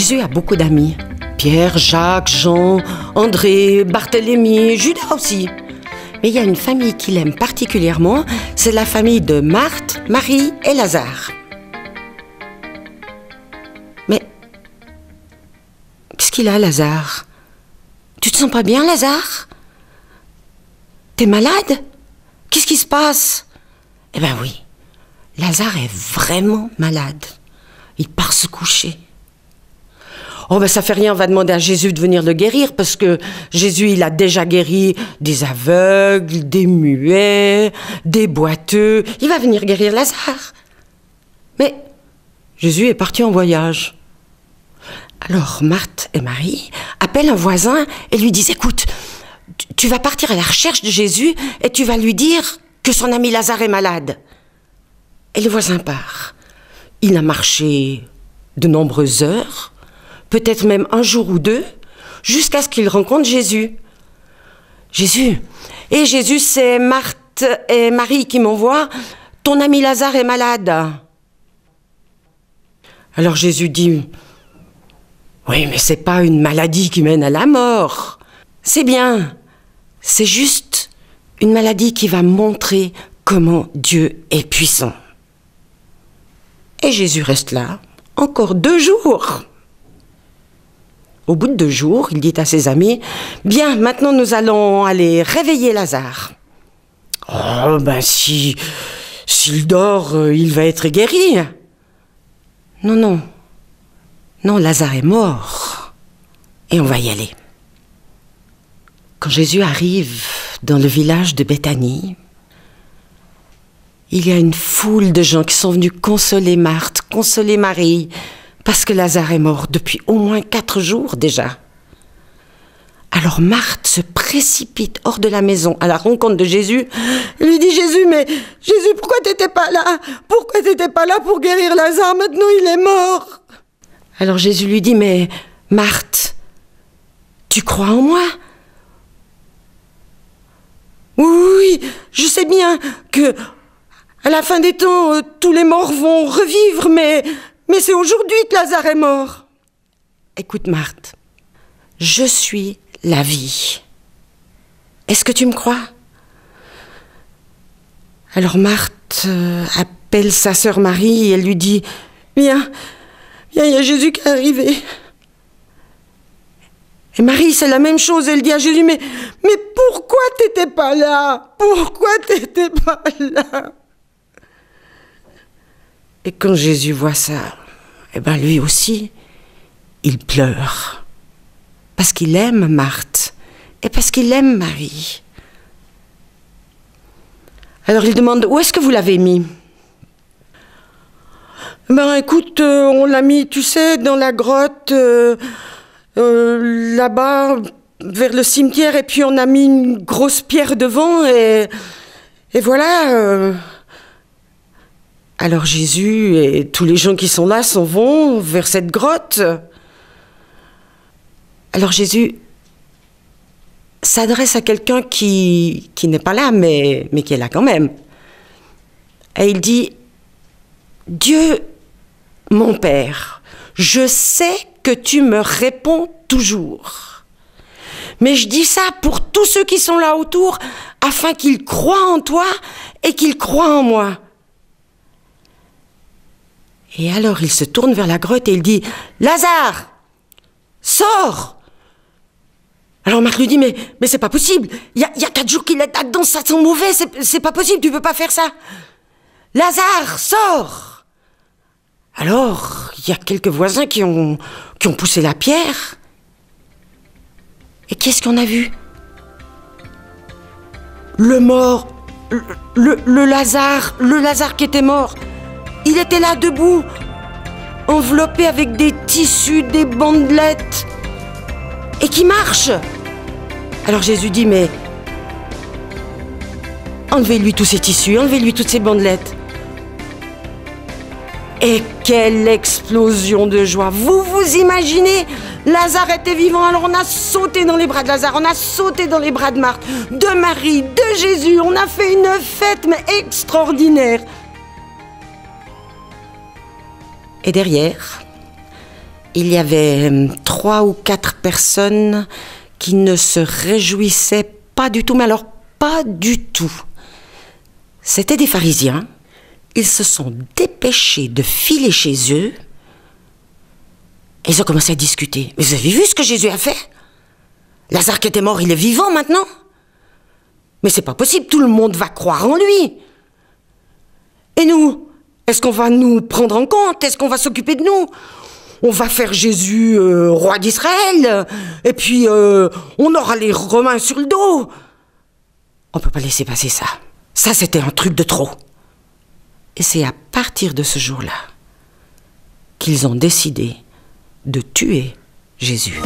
Jésus a beaucoup d'amis. Pierre, Jacques, Jean, André, Barthélemy, Judas aussi. Mais il y a une famille qu'il aime particulièrement, c'est la famille de Marthe, Marie et Lazare. Mais qu'est-ce qu'il a, Lazare? Tu te sens pas bien, Lazare? T'es malade? Qu'est-ce qui se passe? Eh ben oui, Lazare est vraiment malade. Il part se coucher. Oh ben ça fait rien, on va demander à Jésus de venir le guérir, parce que Jésus, il a déjà guéri des aveugles, des muets, des boiteux. Il va venir guérir Lazare. Mais Jésus est parti en voyage. Alors Marthe et Marie appellent un voisin et lui disent « Écoute, tu vas partir à la recherche de Jésus et tu vas lui dire que son ami Lazare est malade. » Et le voisin part. Il a marché de nombreuses heures, peut-être même un jour ou deux, jusqu'à ce qu'il rencontre Jésus. Jésus, c'est Marthe et Marie qui m'envoient. Ton ami Lazare est malade. Alors Jésus dit, oui, mais c'est pas une maladie qui mène à la mort. C'est bien, c'est juste une maladie qui va montrer comment Dieu est puissant. Et Jésus reste là, encore 2 jours. Au bout de 2 jours, il dit à ses amis, « Bien, maintenant nous allons aller réveiller Lazare. » Oh, ben s'il dort, il va être guéri. Non, Lazare est mort. Et on va y aller. Quand Jésus arrive dans le village de Béthanie, il y a une foule de gens qui sont venus consoler Marthe, consoler Marie, parce que Lazare est mort depuis au moins 4 jours déjà. Alors Marthe se précipite hors de la maison à la rencontre de Jésus. Elle lui dit, Jésus, pourquoi t'étais pas là? Pourquoi t'étais pas là pour guérir Lazare? Maintenant il est mort. Alors Jésus lui dit, mais Marthe, tu crois en moi? Oui, je sais bien que à la fin des temps, tous les morts vont revivre, mais c'est aujourd'hui que Lazare est mort. Écoute Marthe, je suis la vie. Est-ce que tu me crois? Alors Marthe appelle sa sœur Marie et elle lui dit, viens, il y a Jésus qui est arrivé. Et Marie, c'est la même chose, elle dit à Jésus, mais pourquoi t'étais pas là? Pourquoi t'étais pas là? Et quand Jésus voit ça, eh ben lui aussi, il pleure. Parce qu'il aime Marthe et parce qu'il aime Marie. Alors il demande, où est-ce que vous l'avez mis? Ben écoute, on l'a mis, tu sais, dans la grotte, là-bas, vers le cimetière, et puis on a mis une grosse pierre devant, et voilà. Alors Jésus et tous les gens qui sont là s'en vont vers cette grotte. Alors Jésus s'adresse à quelqu'un qui n'est pas là, mais qui est là quand même. Et il dit, Dieu, mon Père, je sais que tu me réponds toujours. Mais je dis ça pour tous ceux qui sont là autour, afin qu'ils croient en toi et qu'ils croient en moi. Et alors il se tourne vers la grotte et il dit, Lazare, sors! Alors Marthe lui dit, mais c'est pas possible, il y a 4 jours qu'il est là-dedans, ça sent mauvais, c'est pas possible, tu peux pas faire ça. Lazare, sors! Alors, il y a quelques voisins qui ont poussé la pierre. Et qu'est-ce qu'on a vu? Le mort, le Lazare qui était mort. Il était là debout, enveloppé avec des tissus, des bandelettes, et qui marche. Alors Jésus dit, mais enlevez-lui tous ces tissus, enlevez-lui toutes ces bandelettes. Et quelle explosion de joie! Vous vous imaginez? Lazare était vivant, alors on a sauté dans les bras de Lazare, on a sauté dans les bras de Marthe, de Marie, de Jésus, on a fait une fête, mais extraordinaire. Et derrière, il y avait 3 ou 4 personnes qui ne se réjouissaient pas du tout, mais alors pas du tout. C'étaient des pharisiens. Ils se sont dépêchés de filer chez eux. Et ils ont commencé à discuter. Mais vous avez vu ce que Jésus a fait? Lazare qui était mort, il est vivant maintenant. Mais c'est pas possible, tout le monde va croire en lui. Et nous, est-ce qu'on va nous prendre en compte? Est-ce qu'on va s'occuper de nous? On va faire Jésus roi d'Israël, et puis on aura les Romains sur le dos. On peut pas laisser passer ça. Ça, c'était un truc de trop. Et c'est à partir de ce jour-là qu'ils ont décidé de tuer Jésus.